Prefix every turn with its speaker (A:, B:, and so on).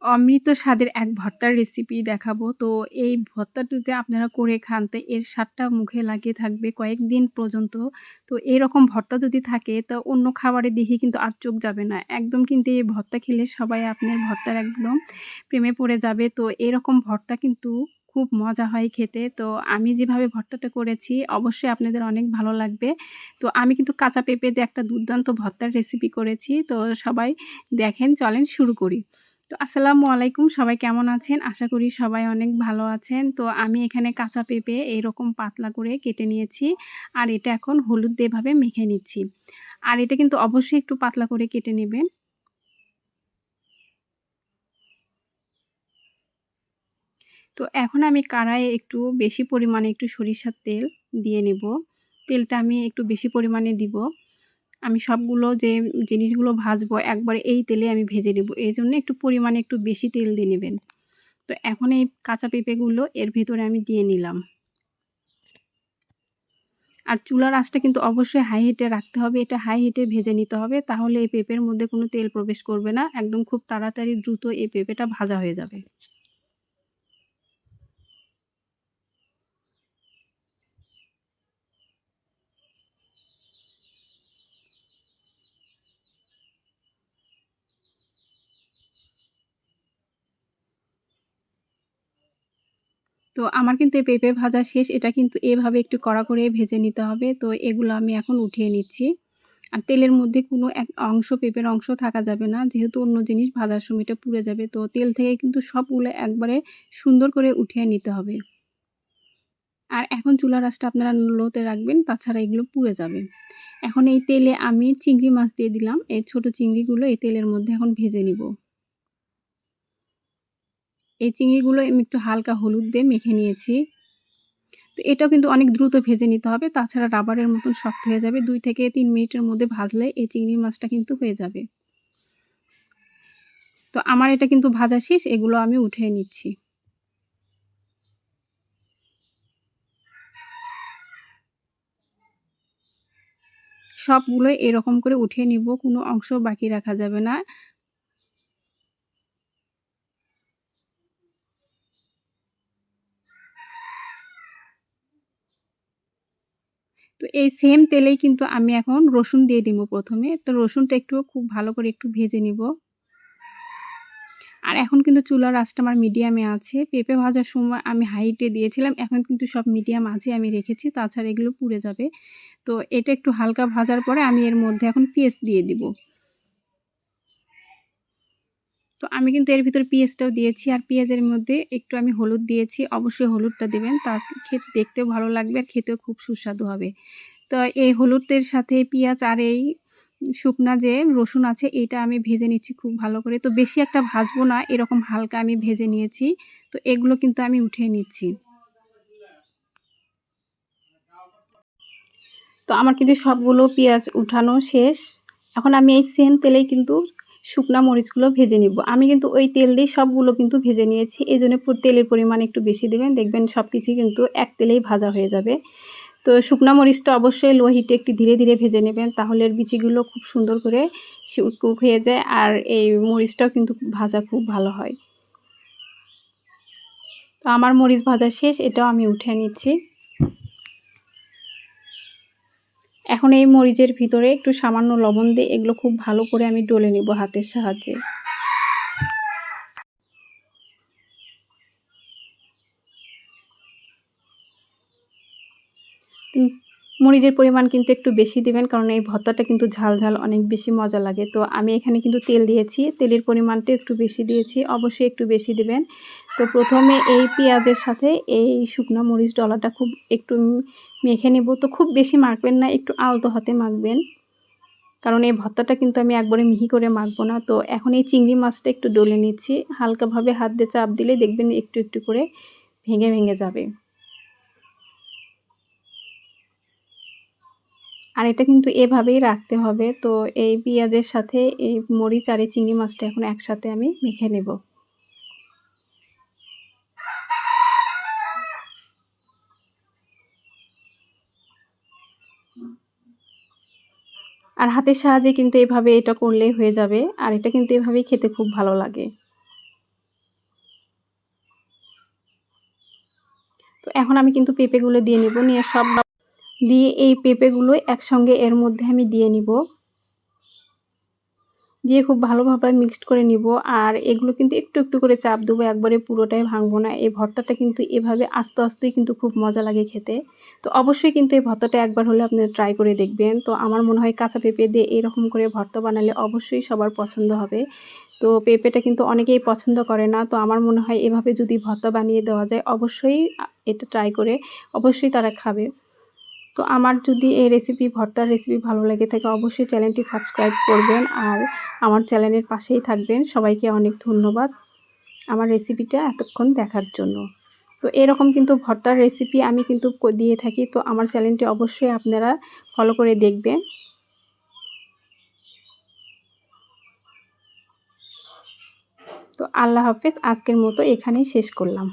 A: অমৃত স্বাদের এক ভর্তার রেসিপি দেখাবো। তো এই ভর্তাটা যদি আপনারা করে খান তো এর স্বাদটা মুখে লাগিয়ে থাকবে কয়েকদিন পর্যন্ত। তো এরকম ভর্তা যদি থাকে তো অন্য খাবারের দিকে কিন্তু আর চোখ যাবে না। একদম কিন্তু এই ভর্তা খেলে সবাই আপনার ভর্তার একদম প্রেমে পড়ে যাবে। তো এরকম ভর্তা কিন্তু খুব মজা হয় খেতে। তো আমি যেভাবে ভর্তাটা করেছি অবশ্যই আপনাদের অনেক ভালো লাগবে। তো আমি কিন্তু কাঁচা পেঁপে দিয়ে একটা দুর্দান্ত ভর্তার রেসিপি করেছি। তো সবাই দেখেন, চলেন শুরু করি। তো আসসালামু আলাইকুম। সবাই কেমন আছেন? আশা করি সবাই অনেক ভালো আছেন। তো আমি এখানে কাঁচা পেঁপে এরকম পাতলা করে কেটে নিয়েছি। আর এটা এখন হলুদ দিয়ে এভাবে মেখে নিচ্ছি। আর এটা কিন্তু অবশ্যই একটু পাতলা করে কেটে নেবেন। তো এখন আমি কড়াইয়ে একটু বেশি পরিমাণে একটু সরিষার তেল দিয়ে নেব। তেলটা আমি একটু বেশি পরিমাণে দিব। আমি সবগুলো যে জিনিসগুলো ভাজবো একবারে এই তেলে আমি ভেজে নেব। এজন্য একটু পরিমাণে একটু বেশি তেল দিয়ে নেবেন। তো এখন এই কাঁচা পেঁপেগুলো এর ভিতরে আমি দিয়ে নিলাম। আর চুলার আঁচটা কিন্তু অবশ্যই হাই হিটে রাখতে হবে। এটা হাই হিটে ভেজে নিতে হবে। তাহলে এই পেঁপের মধ্যে কোনো তেল প্রবেশ করবে না। একদম খুব তাড়াতাড়ি দ্রুত এই পেঁপেটা ভাজা হয়ে যাবে। তো আমার কিন্তু এই পেঁপে ভাজা শেষ। এটা কিন্তু এভাবে একটু কড়া করে ভেজে নিতে হবে। তো এগুলো আমি এখন উঠিয়ে নিচ্ছি। আর তেলের মধ্যে কোনো এক অংশ পেঁপের অংশ থাকা যাবে না। যেহেতু অন্য জিনিস ভাজার সময় এটা পুড়ে যাবে। তো তেল থেকে কিন্তু সবগুলো একবারে সুন্দর করে উঠিয়ে নিতে হবে। আর এখন চুলার আঁচটা আপনারা লোতে রাখবেন, তাছাড়া এগুলো পুড়ে যাবে। এখন এই তেলে আমি চিংড়ি মাছ দিয়ে দিলাম। এই ছোট চিংড়িগুলো এই তেলের মধ্যে এখন ভেজে নিব। এই চিংড়িগুলো আমি একটু হালকা হলুদ দিয়ে মেখে নিয়েছি। তো এটাও কিন্তু অনেক দ্রুত ভেজে নিতে হবে, তাছাড়া রাবারের মতন শক্ত হয়ে যাবে। ২ থেকে ৩ মিনিটের মধ্যে ভাজলে এই চিংড়ি মাছটা কিন্তু হয়ে যাবে। তো আমার এটা কিন্তু ভাজা শেষ, এগুলো আমি উঠিয়ে নিচ্ছি। সবগুলোই এরকম করে উঠিয়ে নিব, কোনো অংশ বাকি রাখা যাবে না। তো এই সেম তেলেই কিন্তু আমি এখন রসুন দিয়ে দিব ১ম এ। তো রসুনটা একটু খুব ভালো করে একটু ভেজে নিব। আর এখন কিন্তু চুলার আঁচটা আমার মিডিয়ামে আছে। পেঁপে ভাজার সময় আমি হাইটে দিয়েছিলাম। এখন কিন্তু সব মিডিয়াম আঁচে আমি রেখেছি। তাছাড়া এগুলো পুড়ে যাবে। তো এটা একটু হালকা ভাজার পরে আমি এর মধ্যে এখন পেঁয়াজ দিয়ে দিব। তো আমি কিন্তু এর ভিতরে পেঁয়াজটাও দিয়েছি। আর পেঁয়াজের মধ্যে একটু আমি হলুদ দিয়েছি। অবশ্যই হলুদটা দিবেন। দেখতেও ভালো লাগবে আর খেতেও খুব সুস্বাদু হবে। তো এই হলুদের সাথে পেঁয়াজ আর এই শুকনা যে রসুন আছে এটা আমি ভেজে নিচ্ছি খুব ভালো করে। তো বেশি একটা ভাজবো না, এরকম হালকা আমি ভেজে নিয়েছি। তো এগুলো কিন্তু আমি উঠিয়ে নিচ্ছি। তো আমার কিন্তু সবগুলো পেঁয়াজ উঠানো শেষ। এখন আমি এই সেম তেলেই কিন্তু শুকনা মরিচগুলো ভেজে নিব। আমি কিন্তু ওই তেল দিয়েই সবগুলো কিন্তু ভেজে নিয়েছি। এজন্য তেলের পরিমাণ একটু বেশি দিবেন। দেখবেন সবকিছুই কিন্তু এক তেলেই ভাজা হয়ে যাবে। তো শুকনা মরিচটা অবশ্যই লো হিটে একটু ধীরে, ধীরে ভেজে নেবেন। তাহলে এর বিচিগুলো খুব সুন্দর করে কুক হয়ে যায়। আর এই মরিচটাও কিন্তু ভাজা খুব ভালো হয়। তো আমার মরিচ ভাজা শেষ, এটাও আমি উঠিয়ে নিচ্ছি। এখন এই মরিচের ভিতরে একটু সামান্য লবণ দিয়ে এগুলো খুব ভালো করে আমি ডলে নিব হাতের সাহায্যে। উম মরিচের পরিমাণ কিন্তু একটু বেশি দিবেন, কারণ এই ভর্তাটা কিন্তু ঝাল, ঝাল অনেক বেশি মজা লাগে। তো আমি এখানে কিন্তু তেল দিয়েছি। তেলের পরিমাণটা একটু বেশি দিয়েছি। অবশ্যই একটু বেশি দিবেন। তো ১ম এ এই পেঁয়াজের সাথে এই শুকনা মরিচ ডলাটা খুব একটু মেখে নেব। তো খুব বেশি মাখবেন না, একটু আলতো হাতে মাখবেন। কারণ এই ভর্তাটা কিন্তু আমি একবারে মিহি করে মাখবো না। তো এখন এই চিংড়ি মাছটা একটু ডলে নিচ্ছি। হালকাভাবে হাত দিয়ে চাপ দিলেই দেখবেন একটু, একটু করে ভেঙে, ভেঙে যাবে। আর এটা কিন্তু এভাবেই রাখতে হবে। তো এই পেঁয়াজের সাথে এই মরিচ আর এই চিংড়ি মাছটা এখন একসাথে আমি মেখে নেব। আর হাতের সাহায্যে কিন্তু এভাবে এটা করলেই হয়ে যাবে। আর এটা কিন্তু এভাবেই খেতে খুব ভালো লাগে। তো এখন আমি কিন্তু পেঁপেগুলো দিয়ে নিব। নিয়ে সব দিয়ে এই পেঁপেগুলো একসঙ্গে এর মধ্যে আমি দিয়ে নিব। দিয়ে খুব ভালোভাবে মিক্সড করে নিব। আর এগুলো কিন্তু একটু, একটু করে চাপ দেবো, একবারে পুরোটাই ভাঙবো না। এই ভর্তাটা কিন্তু এভাবে আস্তে, আস্তেই কিন্তু খুব মজা লাগে খেতে। তো অবশ্যই কিন্তু এই ভর্তাটা একবার হলে আপনারা ট্রাই করে দেখবেন। তো আমার মনে হয় কাঁচা পেঁপে দিয়ে এরকম করে ভর্তা বানালে অবশ্যই সবার পছন্দ হবে। তো পেঁপেটা কিন্তু অনেকেই পছন্দ করে না। তো আমার মনে হয় এভাবে যদি ভর্তা বানিয়ে দেওয়া যায় অবশ্যই এটা ট্রাই করে অবশ্যই তারা খাবে। তো আমার যদি এই ভর্তার রেসিপি ভালো লেগে থাকে অবশ্যই চ্যানেলটি সাবস্ক্রাইব করবেন আর আমার চ্যানেলের পাশেই থাকবেন। সবাইকে অনেক ধন্যবাদ আমার রেসিপিটা এতক্ষণ দেখার জন্য। তো এরকম কিন্তু ভর্তার রেসিপি আমি কিন্তু দিয়ে থাকি। তো আমার চ্যানেলটি অবশ্যই আপনারা ফলো করে দেখবেন। তো আল্লাহ হাফেজ। আজকের মতো এখানেই শেষ করলাম।